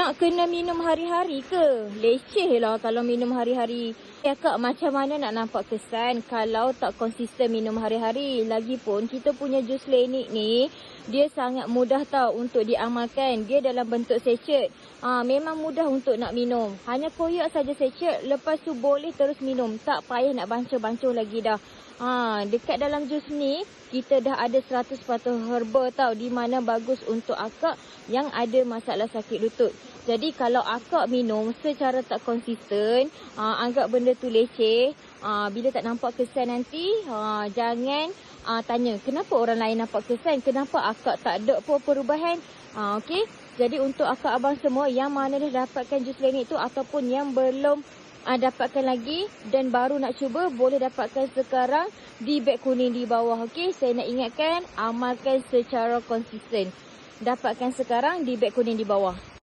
Nak kena minum hari-hari ke? Leceh lah kalau minum hari-hari. Ya Kak, macam mana nak nampak kesan kalau tak konsisten minum hari-hari? Lagipun kita punya jus Lenic ni, dia sangat mudah tau untuk diamalkan. Dia dalam bentuk sachet. Memang mudah untuk nak minum. Hanya koyak saja sachet, lepas tu boleh terus minum. Tak payah nak bancuh-bancuh lagi dah. Dekat dalam jus ni, kita dah ada 100% herba tau, di mana bagus untuk akak yang ada masalah sakit lutut. Jadi kalau akak minum secara tak konsisten, anggap benda tu leceh, bila tak nampak kesan nanti, jangan tanya kenapa orang lain nampak kesan, kenapa akak tak ada pun perubahan. Okey. Jadi untuk akak abang semua yang mana dah dapatkan jus Lenic tu ataupun yang belum dapatkan lagi dan baru nak cuba, boleh dapatkan sekarang di beg kuning di bawah. Okey, saya nak ingatkan, amalkan secara konsisten. Dapatkan sekarang di beg kuning di bawah.